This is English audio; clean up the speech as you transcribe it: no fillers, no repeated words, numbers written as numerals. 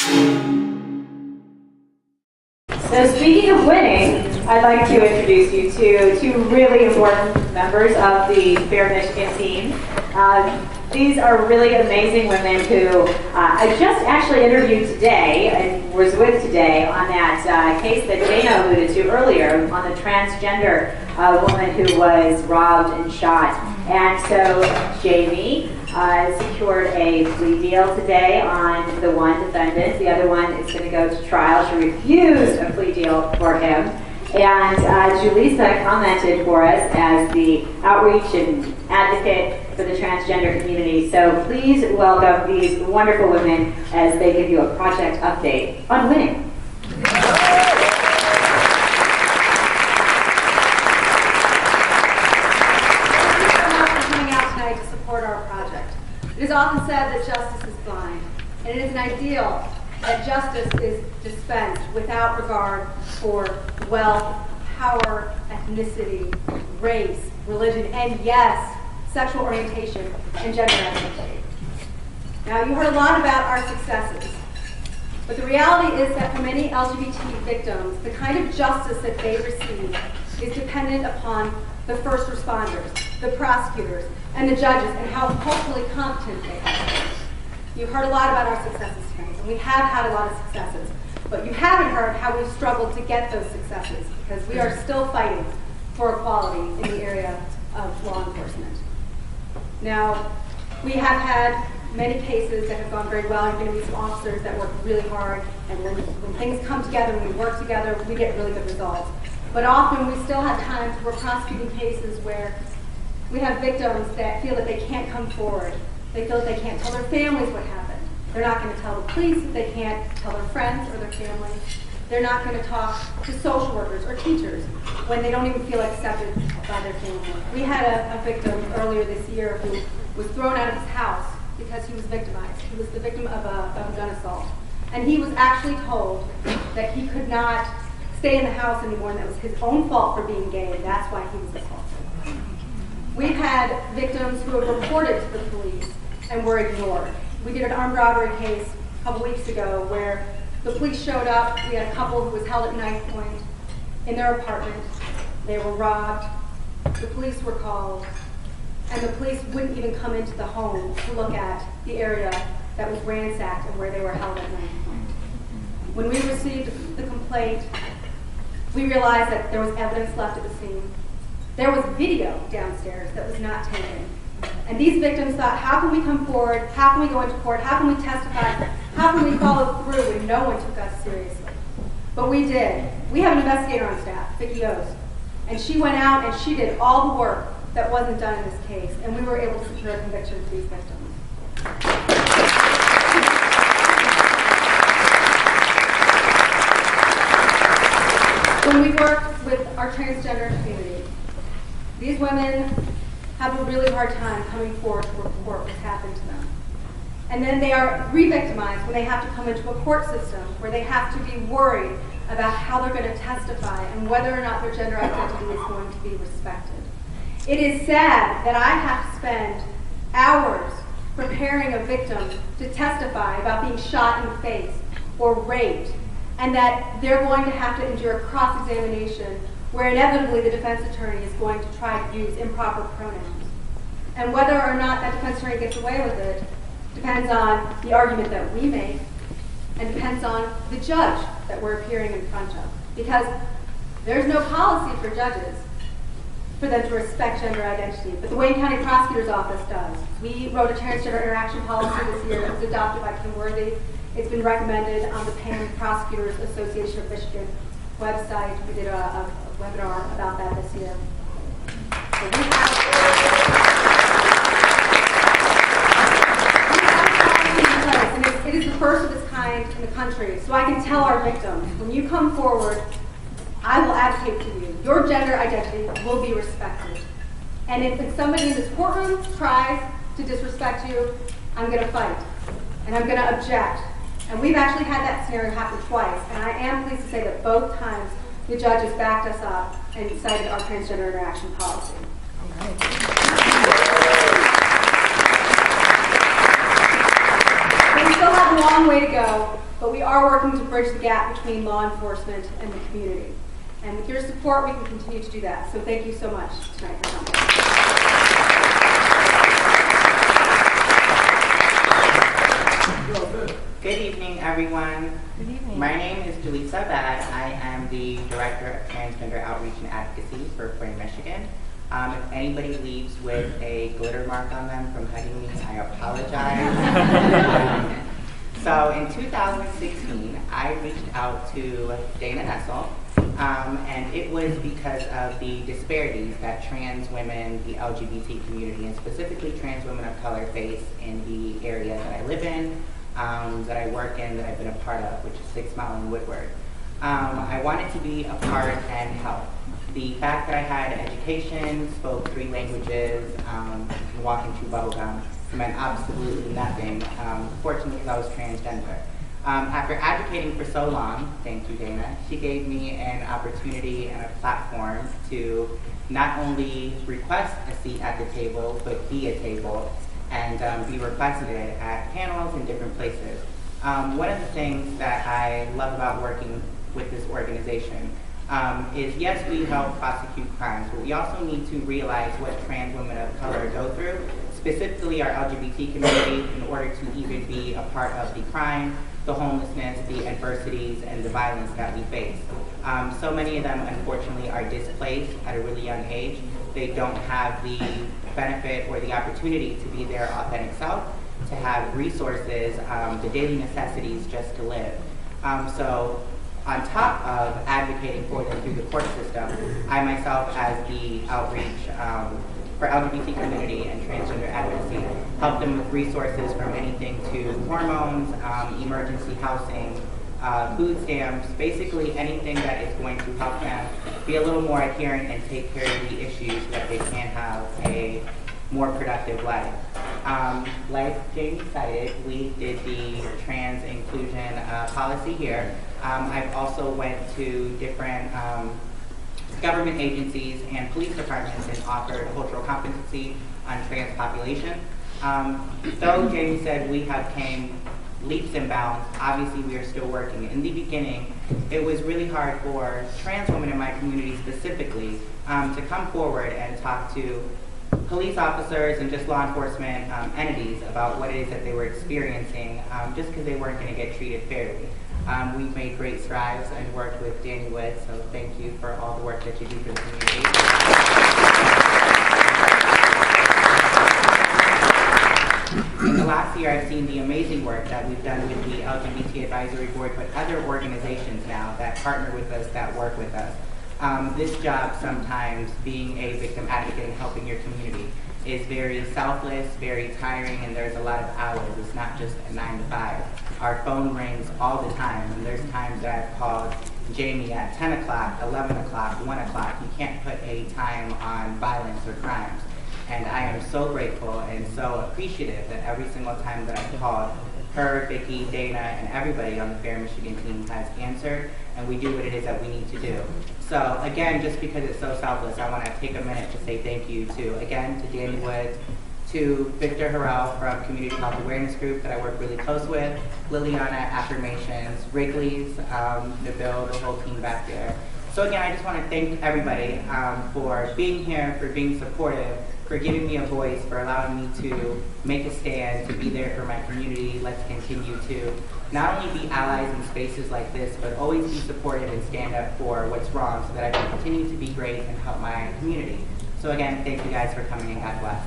So speaking of winning, I'd like to introduce you to two really important members of the Fair Michigan team. These are really amazing women who I just actually interviewed today and was with today on that case that Dana alluded to earlier on the transgender woman who was robbed and shot. And so Jamie secured a plea deal today on the one defendant. The other one is going to go to trial. She refused a plea deal for him. And Julisa commented for us as the outreach and advocate for the transgender community. So please welcome these wonderful women as they give you a project update on winning. It is often said that justice is blind, and it is an ideal that justice is dispensed without regard for wealth, power, ethnicity, race, religion, and yes, sexual orientation and gender identity. Now, you heard a lot about our successes, but the reality is that for many LGBT victims, the kind of justice that they receive is dependent upon the first responders, the prosecutors, and the judges, and how culturally competent they are. You've heard a lot about our successes tonight, and we have had a lot of successes, but you haven't heard how we've struggled to get those successes, because we are still fighting for equality in the area of law enforcement. Now, we have had many cases that have gone very well. You're going to meet some officers that work really hard, and when things come together, when we work together, we get really good results. But often we still have times where we're prosecuting cases where we have victims that feel that they can't come forward. They feel that they can't tell their families what happened. They're not going to tell the police. They can't tell their friends or their family. They're not going to talk to social workers or teachers when they don't even feel accepted by their family. We had a victim earlier this year who was thrown out of his house because he was victimized. He was the victim of a gun assault. And he was actually told that he could not stay in the house anymore, and that was his own fault for being gay, and that's why he was assaulted. We've had victims who have reported to the police and were ignored. We did an armed robbery case a couple weeks ago where the police showed up. We had a couple who was held at knife point in their apartment. They were robbed. The police were called, and the police wouldn't even come into the home to look at the area that was ransacked and where they were held at knife point. When we received the complaint, we realized that there was evidence left at the scene. There was video downstairs that was not taken. And these victims thought, how can we come forward? How can we go into court? How can we testify? How can we follow through when no one took us seriously? But we did. We have an investigator on staff, Vicki O's, and she went out and she did all the work that wasn't done in this case, and we were able to secure a conviction for these victims. When we work with our transgender community, these women have a really hard time coming forward to report what's happened to them. And then they are re-victimized when they have to come into a court system where they have to be worried about how they're going to testify and whether or not their gender identity is going to be respected. It is sad that I have to spend hours preparing a victim to testify about being shot in the face or raped, and that they're going to have to endure a cross-examination where inevitably the defense attorney is going to try to use improper pronouns. And whether or not that defense attorney gets away with it depends on the argument that we make and depends on the judge that we're appearing in front of. Because there's no policy for judges for them to respect gender identity, but the Wayne County Prosecutor's Office does. We wrote a transgender interaction policy this year that was adopted by Kim Worthy. It's been recommended on the Pan Prosecutors Association of Michigan website. We did a webinar about that this year. So we have a policy in place, and it is the first of its kind in the country. So I can tell our victims, when you come forward, I will advocate to you. Your gender identity will be respected. And if somebody in this courtroom tries to disrespect you, I'm going to fight. And I'm going to object. And we've actually had that scenario happen twice. And I am pleased to say that both times the judges backed us up and cited our transgender interaction policy. But we still have a long way to go but we are working to bridge the gap between law enforcement and the community. And with your support, we can continue to do that. So thank you so much tonight for coming. Good evening, everyone. Good evening. My name is Julisa. I am the Director of Transgender Outreach and Advocacy for Flint, Michigan. If anybody leaves with a glitter mark on them from hugging me, I apologize. So in 2016, I reached out to Dana Hessel, and it was because of the disparities that trans women, the LGBT community, and specifically trans women of color face in the area that I live in, that I work in, that I've been a part of, which is 6 Mile and Woodward. I wanted to be a part and help. The fact that I had education, spoke 3 languages, and walked and chew bubblegum meant absolutely nothing, fortunately because I was transgender. After advocating for so long, thank you Dana, she gave me an opportunity and a platform to not only request a seat at the table, but be a table and be requested at panels in different places. One of the things that I love about working with this organization is yes, we help prosecute crimes, but we also need to realize what trans women of color go through, specifically our LGBT community, in order to even be a part of the crime, the homelessness, the adversities, and the violence that we face. So many of them, unfortunately, are displaced at a really young age. They don't have the benefit or the opportunity to be their authentic self, to have resources, the daily necessities just to live. So on top of advocating for them through the court system, I myself, as the outreach for LGBT community and transgender advocacy, help them with resources from anything to hormones, emergency housing, food stamps, basically anything that is going to help them be a little more adherent and take care of the issues so that they can have a more productive life. Like Jamie cited, we did the trans inclusion policy here. I've also went to different government agencies and police departments and offered cultural competency on trans population. Though Jamie said we have came leaps and bounds, obviously we are still working. In the beginning, it was really hard for trans women in my community specifically to come forward and talk to police officers and just law enforcement entities about what it is that they were experiencing, just because they weren't going to get treated fairly. We've made great strides and worked with Danny Wood, so thank you for all the work that you do for the community. In the last year, I've seen the amazing work that we've done with the LGBT Advisory Board, but other organizations now that partner with us, that work with us. This job sometimes, being a victim advocate and helping your community, is very selfless, very tiring, and there's a lot of hours. It's not just a 9 to 5. Our phone rings all the time, and there's times that I've called Jamie at 10 o'clock, 11 o'clock, 1 o'clock. You can't put a time on violence or crimes. And I am so grateful and so appreciative that every single time that I've called, her, Vicki, Dana, and everybody on the Fair Michigan team has answered, and we do what it is that we need to do. So again, just because it's so selfless, I want to take a minute to say thank you to, again, to Danny Woods, to Victor Harrell from Community Health Awareness Group that I work really close with, Liliana at Affirmations, Wrigley's, Nabil, the whole team back there. So again, I just want to thank everybody for being here, for being supportive, for giving me a voice, for allowing me to make a stand, to be there for my community. Let's continue to not only be allies in spaces like this, but always be supportive and stand up for what's wrong so that I can continue to be great and help my community. So again, thank you guys for coming and God bless.